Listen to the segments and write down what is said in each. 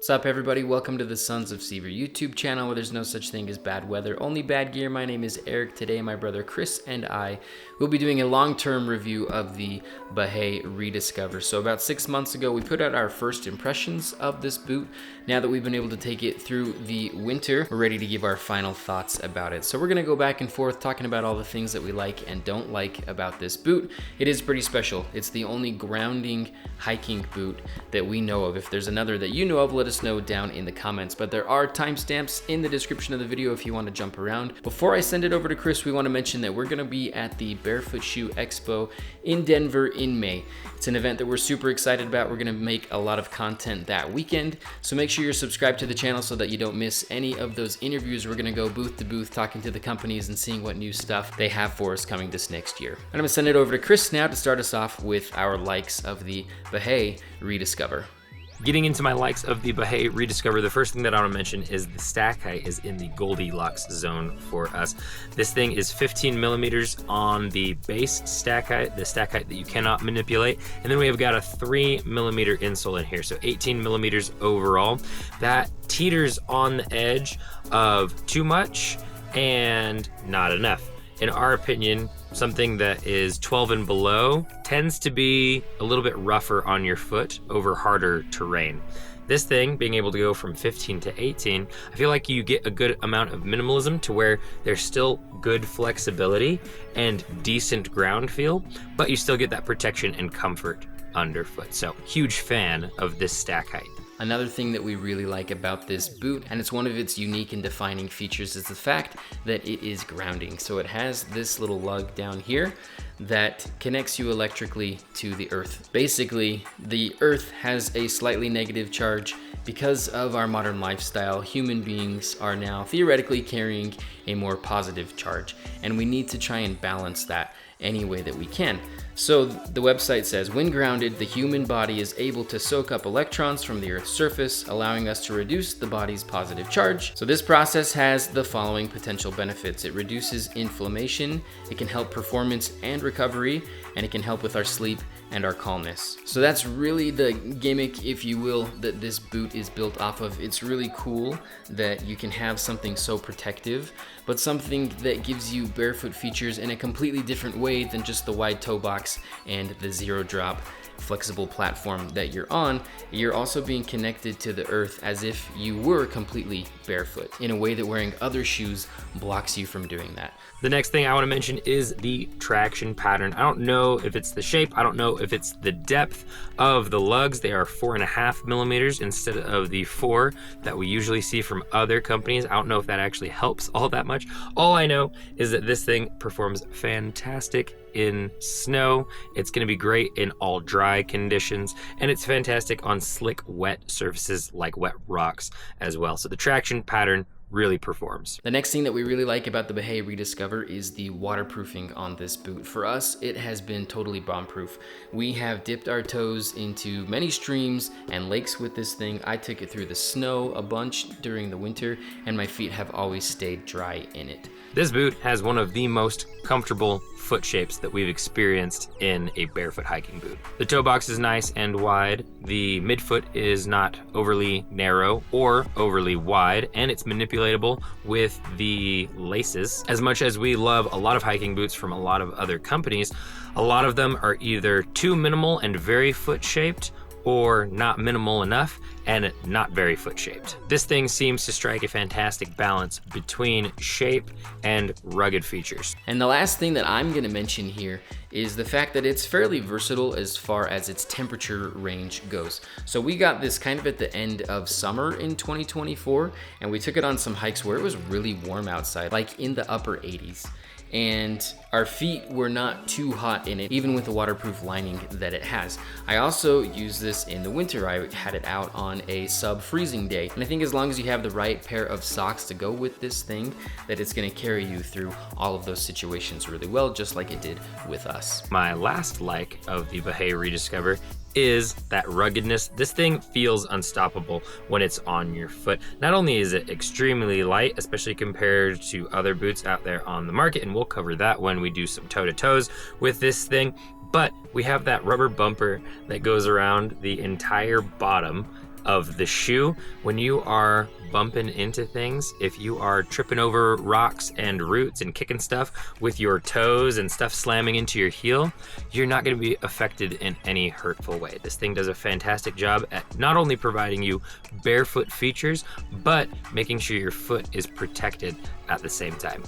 What's up, everybody? Welcome to the Sons of Sever YouTube channel where there's no such thing as bad weather, only bad gear. My name is Eric. Today, my brother Chris and I will be doing a long-term review of the Bahe Rediscover. So about 6 months ago, we put out our first impressions of this boot. Now that we've been able to take it through the winter, we're ready to give our final thoughts about it. So we're gonna go back and forth talking about all the things that we like and don't like about this boot. It is pretty special. It's the only grounding hiking boot that we know of. If there's another that you know of, let us know down in the comments, but there are timestamps in the description of the video if you want to jump around. Before I send it over to Chris, we want to mention that we're going to be at the Barefoot Shoe Expo in Denver in May. It's an event that we're super excited about. We're going to make a lot of content that weekend, so make sure you're subscribed to the channel so that you don't miss any of those interviews. We're going to go booth to booth talking to the companies and seeing what new stuff they have for us coming this next year. I'm going to send it over to Chris now to start us off with our likes of the Bahe Rediscover. Getting into my likes of the Bahe Rediscover, the first thing that I want to mention is the stack height is in the Goldilocks zone for us. This thing is 15 millimeters on the base stack height, the stack height that you cannot manipulate. And then we have got a 3 millimeter insole in here, so 18 millimeters overall. That teeters on the edge of too much and not enough. In our opinion, something that is 12 and below tends to be a little bit rougher on your foot over harder terrain. This thing, being able to go from 15 to 18, I feel like you get a good amount of minimalism to where there's still good flexibility and decent ground feel, but you still get that protection and comfort underfoot. So, huge fan of this stack height. Another thing that we really like about this boot, and it's one of its unique and defining features, is the fact that it is grounding. So it has this little lug down here that connects you electrically to the earth. Basically, the earth has a slightly negative charge. Because of our modern lifestyle, human beings are now theoretically carrying a more positive charge, and we need to try and balance that any way that we can. So the website says, when grounded, the human body is able to soak up electrons from the Earth's surface, allowing us to reduce the body's positive charge. So this process has the following potential benefits. It reduces inflammation, it can help performance and recovery, and it can help with our sleep and our calmness. So that's really the gimmick, if you will, that this boot is built off of. It's really cool that you can have something so protective, but something that gives you barefoot features in a completely different way than just the wide toe box and the zero drop flexible platform that you're on. You're also being connected to the earth as if you were completely barefoot, in a way that wearing other shoes blocks you from doing that. The next thing I want to mention is the traction pattern. I don't know if it's the shape, I don't know if it's the depth of the lugs. They are 4.5 millimeters instead of the 4 that we usually see from other companies. I don't know if that actually helps all that much. All I know is that this thing performs fantastic in snow. It's going to be great in all dry conditions, and it's fantastic on slick, wet surfaces like wet rocks as well. So the traction pattern really performs. The next thing that we really like about the Bahe Rediscover is the waterproofing on this boot. For us, it has been totally bomb-proof. We have dipped our toes into many streams and lakes with this thing. I took it through the snow a bunch during the winter, and my feet have always stayed dry in it. This boot has one of the most comfortable foot shapes that we've experienced in a barefoot hiking boot. The toe box is nice and wide. The midfoot is not overly narrow or overly wide, and it's manipulatable with the laces. As much as we love a lot of hiking boots from a lot of other companies, a lot of them are either too minimal and very foot shaped, or not minimal enough and not very foot shaped. This thing seems to strike a fantastic balance between shape and rugged features. And the last thing that I'm gonna mention here is the fact that it's fairly versatile as far as its temperature range goes. So we got this kind of at the end of summer in 2024, and we took it on some hikes where it was really warm outside, like in the upper 80s. And our feet were not too hot in it, even with the waterproof lining that it has. I also use this in the winter. I had it out on a sub-freezing day. And I think as long as you have the right pair of socks to go with this thing, that it's gonna carry you through all of those situations really well, just like it did with us. My last like of the Bahe Rediscover is that ruggedness. This thing feels unstoppable when it's on your foot. Not only is it extremely light, especially compared to other boots out there on the market, and we'll cover that when we do some toe-to-toes with this thing, but we have that rubber bumper that goes around the entire bottom of the shoe. When you are bumping into things, if you are tripping over rocks and roots and kicking stuff with your toes and stuff slamming into your heel, you're not going to be affected in any hurtful way. This thing does a fantastic job at not only providing you barefoot features, but making sure your foot is protected at the same time.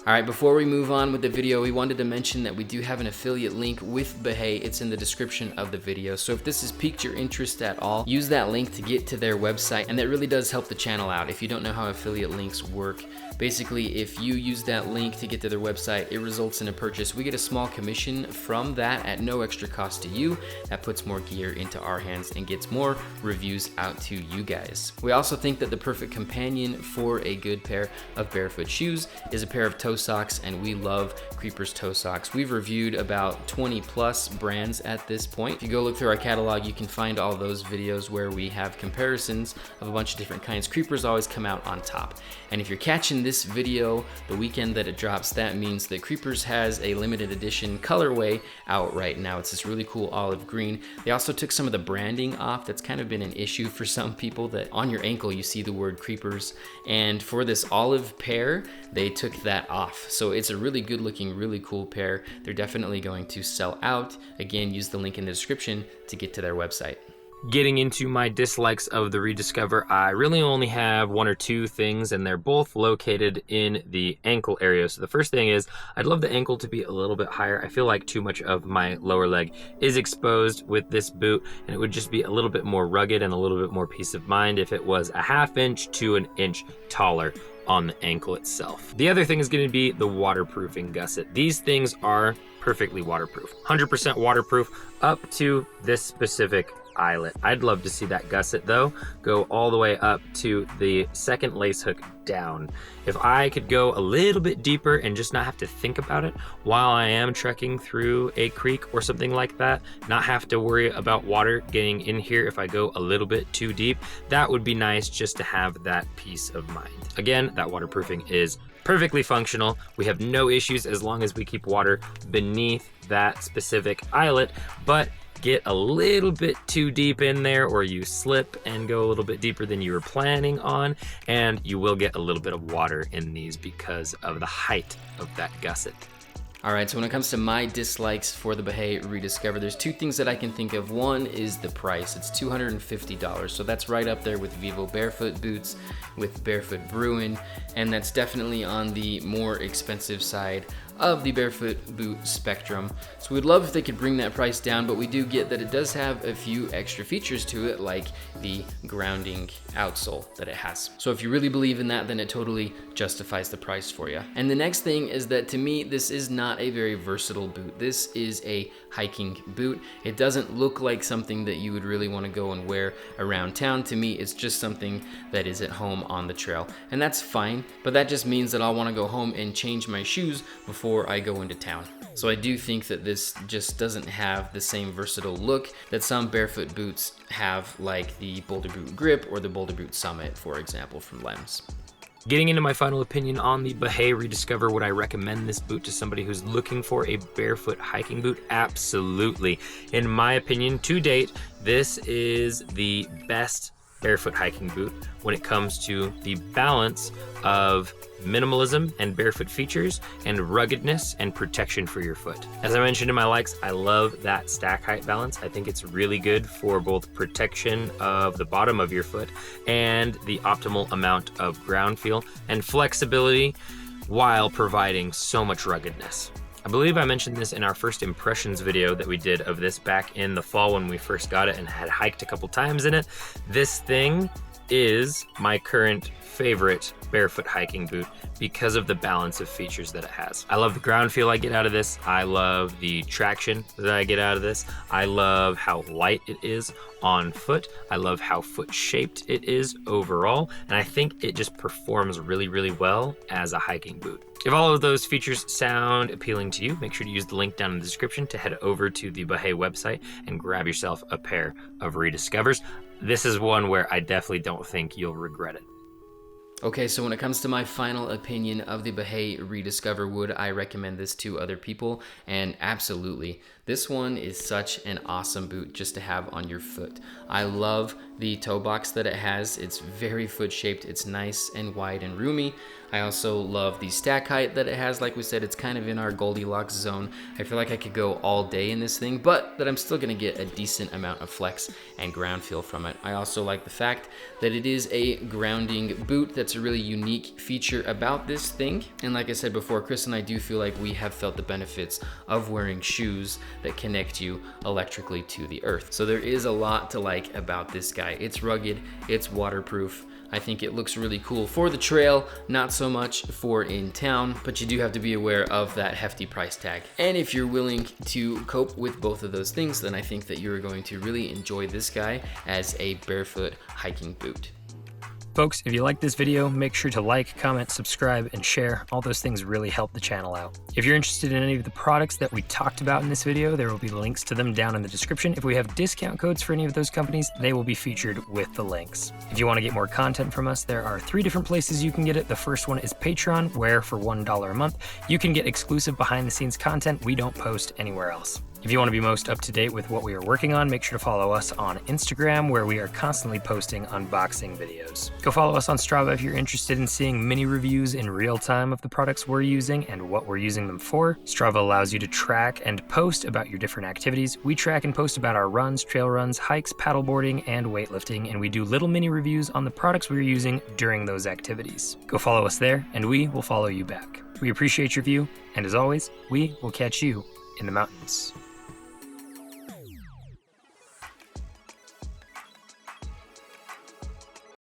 All right, before we move on with the video, we wanted to mention that we do have an affiliate link with Bahe. It's in the description of the video. So if this has piqued your interest at all, use that link to get to their website, and that really does help the channel out. If you don't know how affiliate links work, basically if you use that link to get to their website, it results in a purchase. We get a small commission from that at no extra cost to you. That puts more gear into our hands and gets more reviews out to you guys. We also think that the perfect companion for a good pair of barefoot shoes is a pair of toe socks, and we love Creeper's toe socks. We've reviewed about 20 plus brands at this point. If you go look through our catalog, you can find all those videos where we have comparisons of a bunch of different kinds. Creepers always come out on top. And if you're catching this video the weekend that it drops, that means that Creepers has a limited edition colorway out right now. It's this really cool olive green. They also took some of the branding off. That's kind of been an issue for some people, that on your ankle you see the word Creepers. And for this olive pair, they took that off. So it's a really good looking, really cool pair. They're definitely going to sell out. Again, use the link in the description to get to their website. Getting into my dislikes of the Rediscover, I really only have one or two things, and they're both located in the ankle area. So the first thing is, I'd love the ankle to be a little bit higher. I feel like too much of my lower leg is exposed with this boot, and it would just be a little bit more rugged and a little bit more peace of mind if it was a ½ inch to an inch taller on the ankle itself. The other thing is going to be the waterproofing gusset. These things are perfectly waterproof, 100% waterproof up to this specific eyelet. I'd love to see that gusset though go all the way up to the second lace hook down. If I could go a little bit deeper and just not have to think about it while I am trekking through a creek or something like that, not have to worry about water getting in here if I go a little bit too deep, that would be nice just to have that peace of mind. Again, that waterproofing is perfectly functional. We have no issues as long as we keep water beneath that specific eyelet, but get a little bit too deep in there, or you slip and go a little bit deeper than you were planning on, and you will get a little bit of water in these because of the height of that gusset. All right, so when it comes to my dislikes for the Bahe Rediscover, there's two things that I can think of. One is the price. It's $250, so that's right up there with Vivobarefoot boots, with Barefoot Bruin, and that's definitely on the more expensive side of the barefoot boot spectrum. So we'd love if they could bring that price down, but we do get that it does have a few extra features to it, like the grounding outsole that it has. So if you really believe in that, then it totally justifies the price for you. And the next thing is that, to me, this is not a very versatile boot. This is a hiking boot. It doesn't look like something that you would really want to go and wear around town. To me, it's just something that is at home on the trail, and that's fine, but that just means that I'll want to go home and change my shoes before I go into town. So I do think that this just doesn't have the same versatile look that some barefoot boots have, like the Boulder Boot Grip or the Boulder Boot Summit, for example, from Lems. Getting into my final opinion on the Bahe Rediscover, would I recommend this boot to somebody who's looking for a barefoot hiking boot? Absolutely. In my opinion, to date, this is the best barefoot hiking boot when it comes to the balance of minimalism and barefoot features and ruggedness and protection for your foot. As I mentioned in my likes, I love that stack height balance. I think it's really good for both protection of the bottom of your foot and the optimal amount of ground feel and flexibility while providing so much ruggedness. I believe I mentioned this in our first impressions video that we did of this back in the fall when we first got it and had hiked a couple times in it. This thing is my current favorite barefoot hiking boot because of the balance of features that it has. I love the ground feel I get out of this. I love the traction that I get out of this. I love how light it is on foot. I love how foot shaped it is overall. And I think it just performs really, really well as a hiking boot. If all of those features sound appealing to you, make sure to use the link down in the description to head over to the Bahe website and grab yourself a pair of Rediscovers. This is one where I definitely don't think you'll regret it. Okay, so when it comes to my final opinion of the Bahe Rediscover, would I recommend this to other people? And absolutely. This one is such an awesome boot just to have on your foot. I love the toe box that it has. It's very foot shaped. It's nice and wide and roomy. I also love the stack height that it has. Like we said, it's kind of in our Goldilocks zone. I feel like I could go all day in this thing, but that I'm still gonna get a decent amount of flex and ground feel from it. I also like the fact that it is a grounding boot. That's a really unique feature about this thing. And like I said before, Chris and I do feel like we have felt the benefits of wearing shoes that connect you electrically to the earth. So there is a lot to like about this guy. It's rugged, it's waterproof. I think it looks really cool for the trail, not so much for in town, but you do have to be aware of that hefty price tag. And if you're willing to cope with both of those things, then I think that you're going to really enjoy this guy as a barefoot hiking boot. Folks, if you like this video, make sure to like, comment, subscribe, and share. All those things really help the channel out. If you're interested in any of the products that we talked about in this video, there will be links to them down in the description. If we have discount codes for any of those companies, they will be featured with the links. If you want to get more content from us, there are 3 different places you can get it. The first one is Patreon, where for $1 a month, you can get exclusive behind-the-scenes content we don't post anywhere else. If you want to be most up to date with what we are working on, make sure to follow us on Instagram, where we are constantly posting unboxing videos. Go follow us on Strava if you're interested in seeing mini reviews in real time of the products we're using and what we're using them for. Strava allows you to track and post about your different activities. We track and post about our runs, trail runs, hikes, paddleboarding, and weightlifting, and we do little mini reviews on the products we're using during those activities. Go follow us there, and we will follow you back. We appreciate your view, and as always, we will catch you in the mountains.